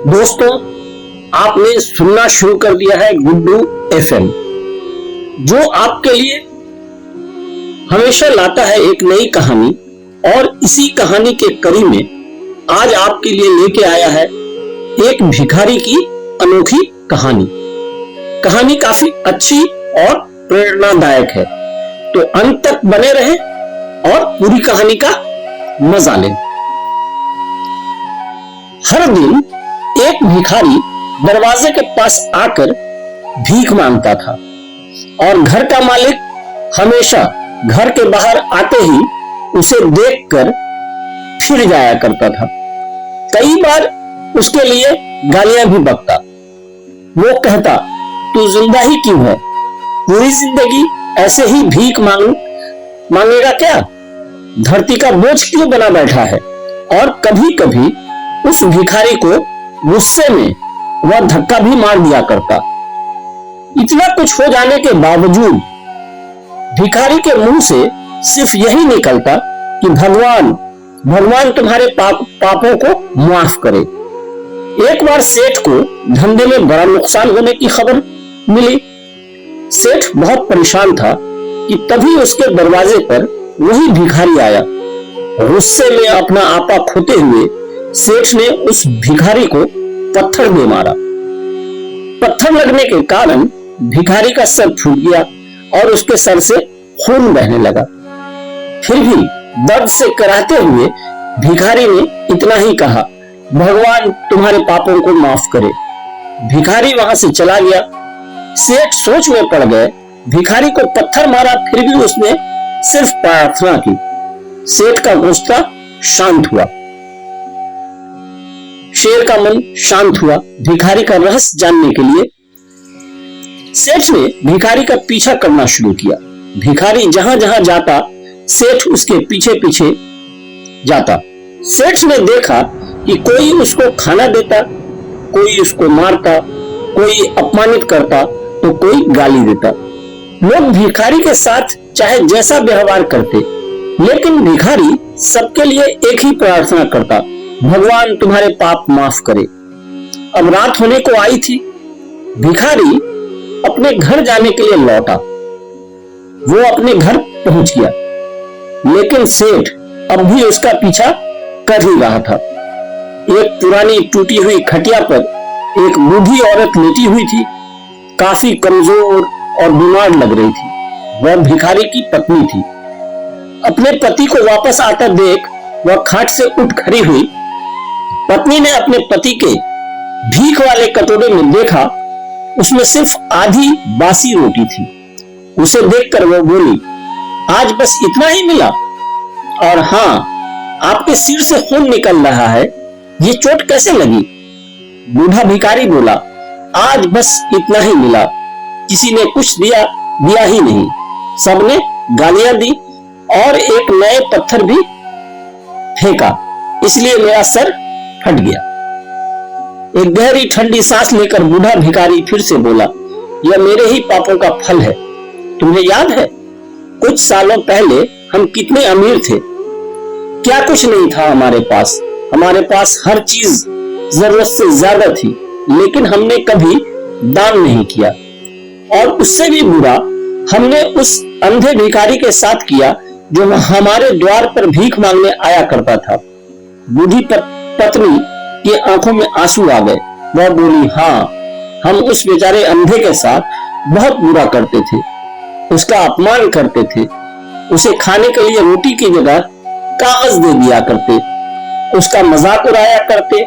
दोस्तों, आपने सुनना शुरू कर दिया है गुड्डू एफएम, जो आपके लिए हमेशा लाता है एक नई कहानी। और इसी कहानी के कड़ी में आज आपके लिए लेके आया है एक भिखारी की अनोखी कहानी। कहानी काफी अच्छी और प्रेरणादायक है, तो अंत तक बने रहें और पूरी कहानी का मजा लें। हर दिन एक भिखारी दरवाजे के पास आकर भीख मांगता था और घर का मालिक हमेशा घर के बाहर आते ही उसे देखकर फिर जाया करता था। कई बार उसके लिए गालियां भी बकता। वो कहता, तू जिंदा ही क्यों है? पूरी जिंदगी ऐसे ही भीख मांगेगा क्या? धरती का बोझ क्यों बना बैठा है? और कभी कभी उस भिखारी को गुस्से में वह धक्का भी मार दिया करता। इतना कुछ हो जाने के बावजूद भिखारी के मुंह से सिर्फ यही निकलता कि भगवान तुम्हारे पापों को माफ करे। एक बार सेठ को धंधे में बड़ा नुकसान होने की खबर मिली। सेठ बहुत परेशान था कि तभी उसके दरवाजे पर वही भिखारी आया। गुस्से में अपना आपा खोते हुए सेठ ने उस भिखारी को पत्थर दे मारा। पत्थर लगने के कारण भिखारी का सर फूट गया और उसके सर से खून बहने लगा। फिर भी दर्द से कराहते हुए भिखारी ने इतना ही कहा, भगवान तुम्हारे पापों को माफ करे। भिखारी वहां से चला गया। सेठ सोच में पड़ गए। भिखारी को पत्थर मारा, फिर भी उसने सिर्फ प्रार्थना की। सेठ का गुस्सा शांत हुआ, शेर का मन शांत हुआ। भिखारी का रहस्य जानने के लिए सेठ ने भिखारी का पीछा करना शुरू किया। भिखारी जहां जहां जाता, सेठ उसके पीछे पीछे जाता। सेठ ने देखा कि कोई उसको खाना देता, कोई उसको मारता, कोई अपमानित करता तो कोई गाली देता। लोग भिखारी के साथ चाहे जैसा व्यवहार करते, लेकिन भिखारी सबके लिए एक ही प्रार्थना करता, भगवान तुम्हारे पाप माफ करे। अब रात होने को आई थी। भिखारी अपने घर जाने के लिए लौटा। वो अपने घर पहुंच गया, लेकिन सेठ अब भी उसका पीछा कर ही रहा था। एक पुरानी टूटी हुई खटिया पर एक बूढ़ी औरत लेटी हुई थी, काफी कमजोर और बीमार लग रही थी। वह भिखारी की पत्नी थी। अपने पति को वापस आता देख वह खाट से उठ खड़ी हुई। पत्नी ने अपने पति के भीख वाले कटोरे में देखा, उसमें सिर्फ आधी बासी रोटी थी। उसे देखकर वो बोली, आज बस इतना ही मिला? और हाँ, आपके सिर से खून निकल रहा है, ये चोट कैसे लगी? बूढ़ा भिखारी बोला, आज बस इतना ही मिला। किसी ने कुछ दिया ही नहीं। सबने गालियां दी और एक नए पत्थर भी फेंका, इसलिए मेरा सर फट गया। एक गहरी ठंडी सांस लेकर बूढ़ा भिखारी फिर से बोला, यह मेरे ही पापों का फल है। तुम्हें याद है कुछ सालों पहले हम कितने अमीर थे? क्या कुछ नहीं था हमारे पास हर चीज जरूरत से ज्यादा थी, लेकिन हमने कभी दान नहीं किया। और उससे भी बुरा हमने उस अंधे भिखारी के साथ किया जो हमारे द्वार पर भीख मांगने आया करता था। बूढ़ी पत्नी की आंखों में आंसू आ गए। वह बोली, हाँ, हम उस बेचारे अंधे के साथ बहुत बुरा करते थे, उसका अपमान करते थे, उसे खाने के लिए रोटी की जगह कागज दे दिया करते, उसका मजाक उड़ाया करते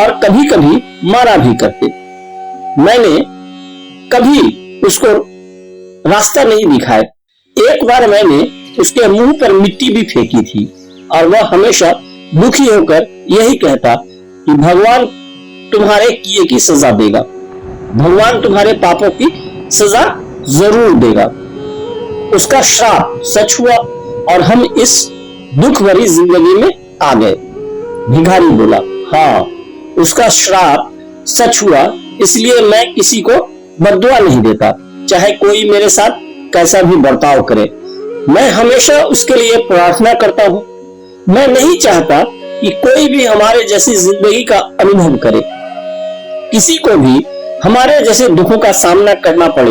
और कभी कभी मारा भी करते। मैंने कभी उसको रास्ता नहीं दिखाया। एक बार मैंने उसके मुंह पर मिट्टी भी फेंकी थी और वह हमेशा दुखी होकर यही कहता कि भगवान तुम्हारे किए की सजा देगा, भगवान तुम्हारे पापों की सजा जरूर देगा। उसका श्राप सच हुआ और हम इस दुख भरी जिंदगी में आ गए। भिखारी बोला, हाँ, उसका श्राप सच हुआ, इसलिए मैं किसी को बद्दुआ नहीं देता, चाहे कोई मेरे साथ कैसा भी बर्ताव करे। मैं हमेशा उसके लिए प्रार्थना करता हूँ। मैं नहीं चाहता कि कोई भी हमारे जैसी जिंदगी का अनुभव करे। किसी को भी हमारे जैसे दुखों का सामना करना पड़े,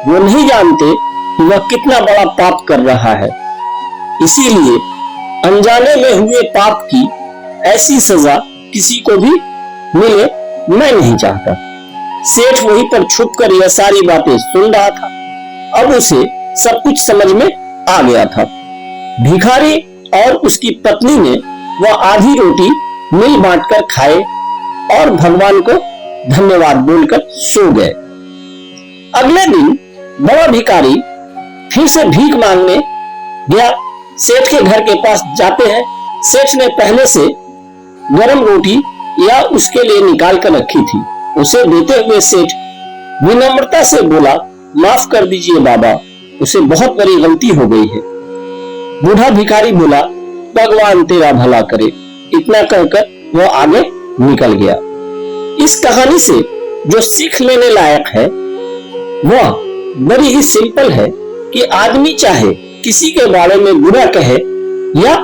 वो नहीं जानते कि वह कितना बड़ा पाप कर रहा है। इसीलिए अनजाने में हुए पाप की ऐसी सजा किसी को भी मिले मैं नहीं चाहता। सेठ वहीं पर छुपकर यह सारी बातें सुन रहा था। अब उसे सब कुछ समझ में आ गया था। भिखारी और उसकी पत्नी ने वह आधी रोटी मिल बांटकर खाए और भगवान को धन्यवाद बोलकर सो गए। अगले दिन बड़ा भिखारी फिर से भीख मांगने गया। सेठ के घर के पास जाते हैं। सेठ ने पहले से गरम रोटी या उसके लिए निकाल कर रखी थी। उसे देते हुए सेठ विनम्रता से बोला, माफ कर दीजिए बाबा, उसे बहुत बड़ी गलती हो गई है। बूढ़ा भिखारी बोला, भगवान तेरा भला करे। इतना कहकर वो आगे निकल गया। इस कहानी से जो सीख लेने लायक है वह बड़ी ही सिंपल है कि आदमी चाहे किसी के बारे में बुरा कहे या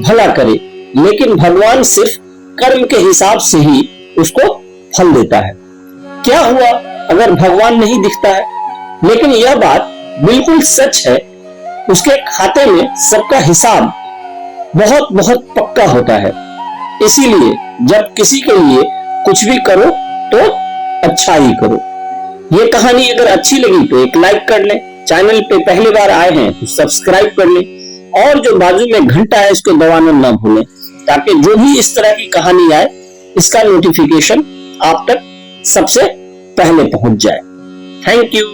भला करे, लेकिन भगवान सिर्फ कर्म के हिसाब से ही उसको फल देता है। क्या हुआ अगर भगवान नहीं दिखता है? लेकिन यह बात बिल्कुल सच है, उसके खाते में सबका हिसाब बहुत बहुत पक्का होता है। इसीलिए जब किसी के लिए कुछ भी करो तो अच्छा ही करो। ये कहानी अगर अच्छी लगी तो एक लाइक कर लें, चैनल पे पहली बार आए हैं तो सब्सक्राइब कर लें और जो बाजू में घंटा है इसको दबाना ना भूलें, ताकि जो भी इस तरह की कहानी आए इसका नोटिफिकेशन आप तक सबसे पहले पहुंच जाए। Thank you.